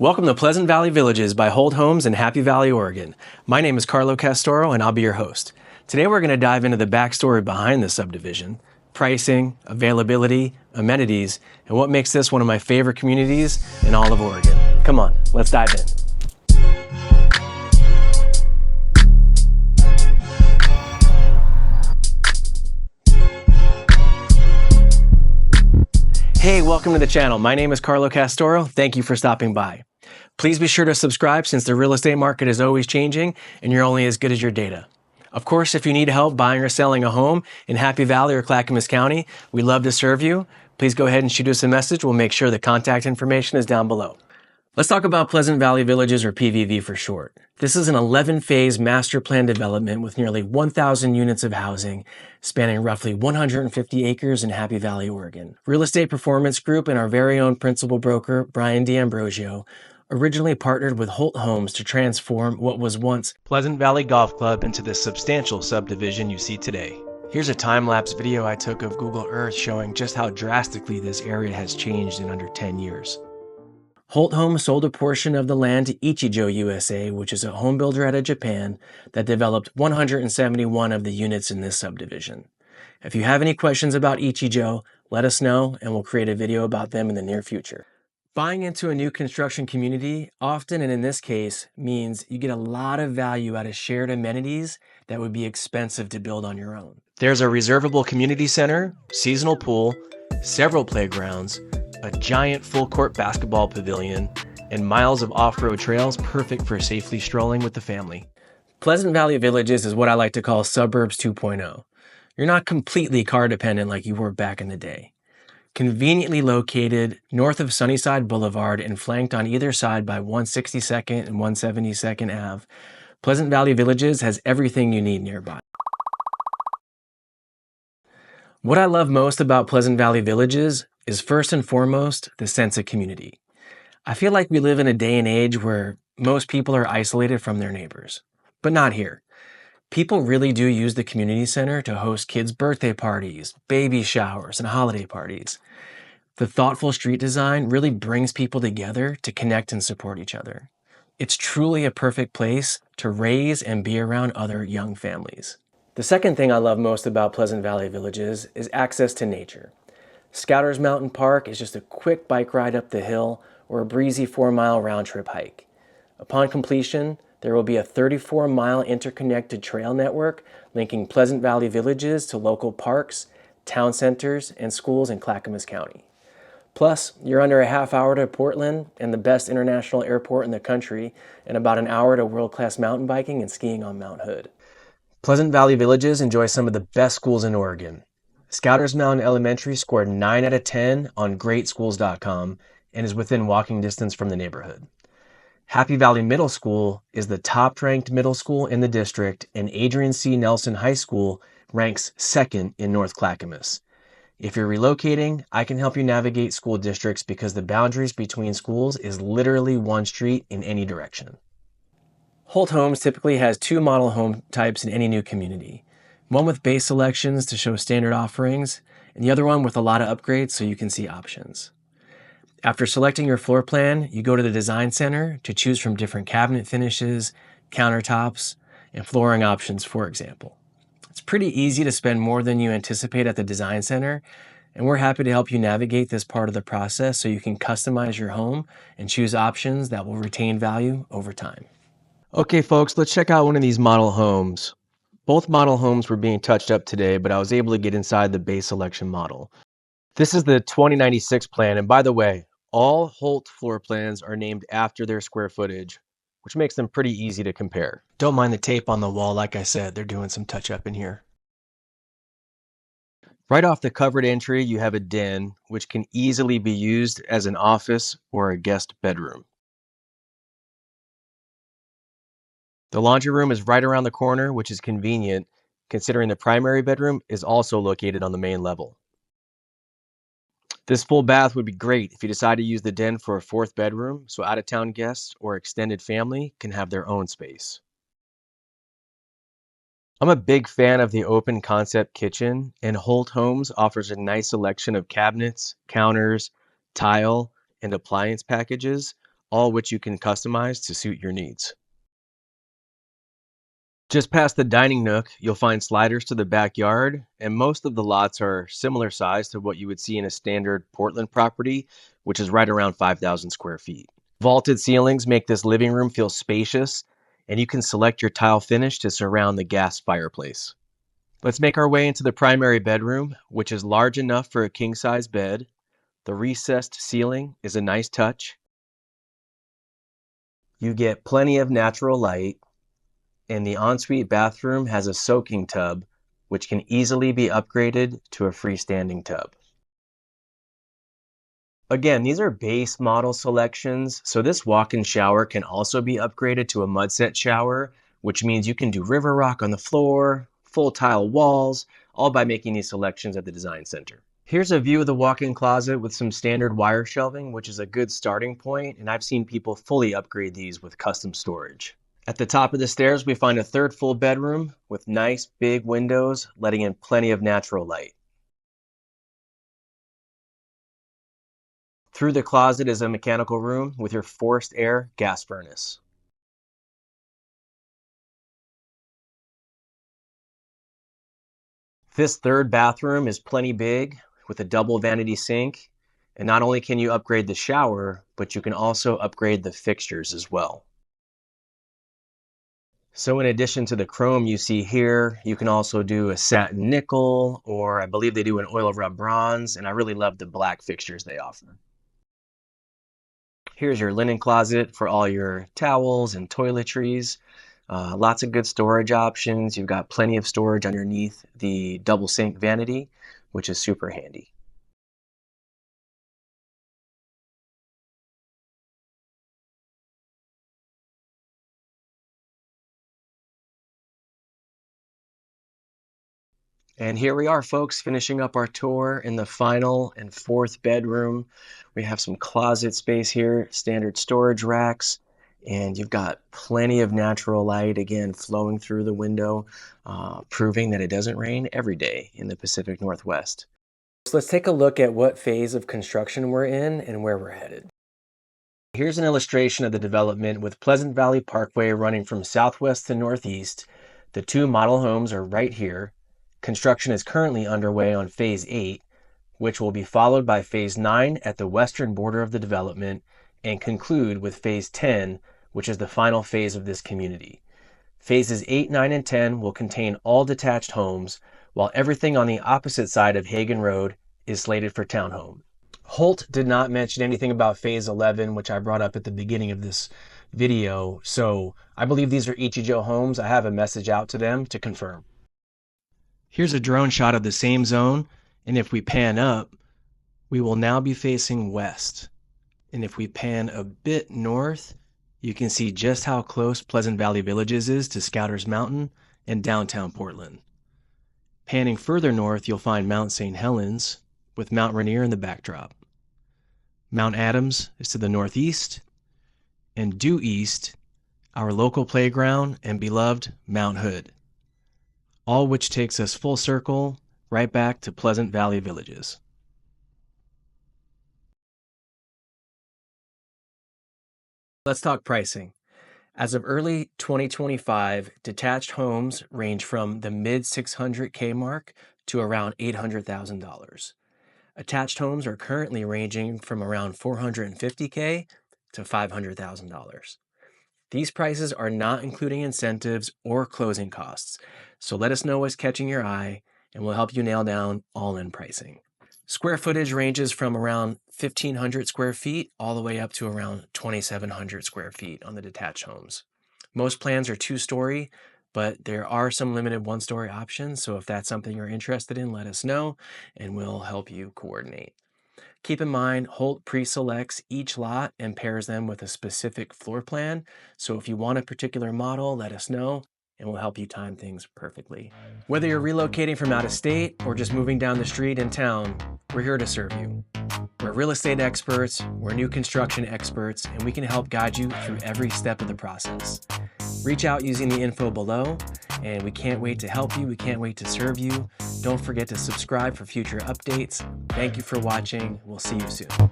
Welcome to Pleasant Valley Villages by Holt Homes in Happy Valley, Oregon. My name is Carlo Castoro and I'll be your host. Today we're going to dive into the backstory behind this subdivision, pricing, availability, amenities, and what makes this one of my favorite communities in all of Oregon. Come on, let's dive in. Hey, welcome to the channel. My name is Carlo Castoro. Thank you for stopping by. Please be sure to subscribe since the real estate market is always changing and you're only as good as your data. Of course, if you need help buying or selling a home in Happy Valley or Clackamas County, we'd love to serve you. Please go ahead and shoot us a message. We'll make sure the contact information is down below. Let's talk about Pleasant Valley Villages, or PVV for short. This is an 11-phase master plan development with nearly 1,000 units of housing, spanning roughly 150 acres in Happy Valley, Oregon. Real Estate Performance Group and our very own principal broker, Brian D'Ambrosio, originally partnered with Holt Homes to transform what was once Pleasant Valley Golf Club into the substantial subdivision you see today. Here's a time-lapse video I took of Google Earth showing just how drastically this area has changed in under 10 years. Holt Homes sold a portion of the land to Ichijo USA, which is a home builder out of Japan that developed 171 of the units in this subdivision. If you have any questions about Ichijo, let us know and we'll create a video about them in the near future. Buying into a new construction community often, and in this case, means you get a lot of value out of shared amenities that would be expensive to build on your own. There's a reservable community center, seasonal pool, several playgrounds, a giant full-court basketball pavilion, and miles of off-road trails perfect for safely strolling with the family. Pleasant Valley Villages is what I like to call Suburbs 2.0. You're not completely car dependent like you were back in the day. Conveniently located north of Sunnyside Boulevard and flanked on either side by 162nd and 172nd Ave, Pleasant Valley Villages has everything you need nearby. What I love most about Pleasant Valley Villages is first and foremost the sense of community. I feel like we live in a day and age where most people are isolated from their neighbors, but not here. People really do use the community center to host kids' birthday parties, baby showers, and holiday parties. The thoughtful street design really brings people together to connect and support each other. It's truly a perfect place to raise and be around other young families. The second thing I love most about Pleasant Valley Villages is access to nature. Scouters Mountain Park is just a quick bike ride up the hill or a breezy 4-mile round-trip hike. Upon completion, there will be a 34-mile interconnected trail network linking Pleasant Valley Villages to local parks, town centers, and schools in Clackamas County. Plus, you're under a half hour to Portland and the best international airport in the country, and about an hour to world-class mountain biking and skiing on Mount Hood. Pleasant Valley Villages enjoy some of the best schools in Oregon. Scouters Mountain Elementary scored 9 out of 10 on greatschools.com and is within walking distance from the neighborhood. Happy Valley Middle School is the top-ranked middle school in the district, and Adrian C. Nelson High School ranks second in North Clackamas. If you're relocating, I can help you navigate school districts because the boundaries between schools is literally one street in any direction. Holt Homes typically has 2 model home types in any new community. One with base selections to show standard offerings, and the other one with a lot of upgrades so you can see options. After selecting your floor plan, you go to the design center to choose from different cabinet finishes, countertops, and flooring options, for example. It's pretty easy to spend more than you anticipate at the design center, and we're happy to help you navigate this part of the process so you can customize your home and choose options that will retain value over time. Okay, folks, let's check out one of these model homes. Both model homes were being touched up today, but I was able to get inside the base selection model. This is the 2096 plan, and by the way, all Holt floor plans are named after their square footage, which makes them pretty easy to compare. Don't mind the tape on the wall, like I said, they're doing some touch up in here. Right off the covered entry, you have a den, which can easily be used as an office or a guest bedroom. The laundry room is right around the corner, which is convenient, considering the primary bedroom is also located on the main level. This full bath would be great if you decide to use the den for a 4th bedroom, so out-of-town guests or extended family can have their own space. I'm a big fan of the open concept kitchen, and Holt Homes offers a nice selection of cabinets, counters, tile, and appliance packages, all which you can customize to suit your needs. Just past the dining nook, you'll find sliders to the backyard, and most of the lots are similar size to what you would see in a standard Portland property, which is right around 5,000 square feet. Vaulted ceilings make this living room feel spacious, and you can select your tile finish to surround the gas fireplace. Let's make our way into the primary bedroom, which is large enough for a king-size bed. The recessed ceiling is a nice touch. You get plenty of natural light, and the ensuite bathroom has a soaking tub, which can easily be upgraded to a freestanding tub. Again, these are base model selections, so this walk-in shower can also be upgraded to a mud set shower, which means you can do river rock on the floor, full tile walls, all by making these selections at the design center. Here's a view of the walk-in closet with some standard wire shelving, which is a good starting point, and I've seen people fully upgrade these with custom storage. At the top of the stairs, we find a third full bedroom with nice big windows, letting in plenty of natural light. Through the closet is a mechanical room with your forced air gas furnace. This third bathroom is plenty big with a double vanity sink, and not only can you upgrade the shower, but you can also upgrade the fixtures as well. So in addition to the chrome you see here, you can also do a satin nickel, or I believe they do an oil rub bronze, and I really love the black fixtures they offer. Here's your linen closet for all your towels and toiletries. Lots of good storage options. You've got plenty of storage underneath the double sink vanity, which is super handy. And here we are, folks, finishing up our tour in the final and fourth bedroom. We have some closet space here, standard storage racks, and you've got plenty of natural light, again, flowing through the window, proving that it doesn't rain every day in the Pacific Northwest. So let's take a look at what phase of construction we're in and where we're headed. Here's an illustration of the development with Pleasant Valley Parkway running from southwest to northeast. The two model homes are right here. Construction is currently underway on Phase 8, which will be followed by Phase 9 at the western border of the development and conclude with Phase 10, which is the final phase of this community. Phases 8, 9, and 10 will contain all detached homes, while everything on the opposite side of Hagen Road is slated for townhome. Holt did not mention anything about Phase 11, which I brought up at the beginning of this video, so I believe these are Ichijo homes. I have a message out to them to confirm. Here's a drone shot of the same zone, and if we pan up, we will now be facing west. And if we pan a bit north, you can see just how close Pleasant Valley Villages is to Scouters Mountain and downtown Portland. Panning further north, you'll find Mount St. Helens, with Mount Rainier in the backdrop. Mount Adams is to the northeast, and due east, our local playground and beloved Mount Hood, all which takes us full circle right back to Pleasant Valley Villages. Let's talk pricing. As of early 2025, detached homes range from the mid $600K mark to around $800,000. Attached homes are currently ranging from around $450K to $500,000. These prices are not including incentives or closing costs, so let us know what's catching your eye and we'll help you nail down all-in pricing. Square footage ranges from around 1,500 square feet all the way up to around 2,700 square feet on the detached homes. Most plans are two-story, but there are some limited one-story options, so if that's something you're interested in, let us know and we'll help you coordinate. Keep in mind, Holt pre-selects each lot and pairs them with a specific floor plan, so if you want a particular model, let us know and we'll help you time things perfectly. Whether you're relocating from out of state or just moving down the street in town, we're here to serve you. We're real estate experts, we're new construction experts, and we can help guide you through every step of the process. Reach out using the info below, and we can't wait to help you, we can't wait to serve you. Don't forget to subscribe for future updates. Thank you for watching, we'll see you soon.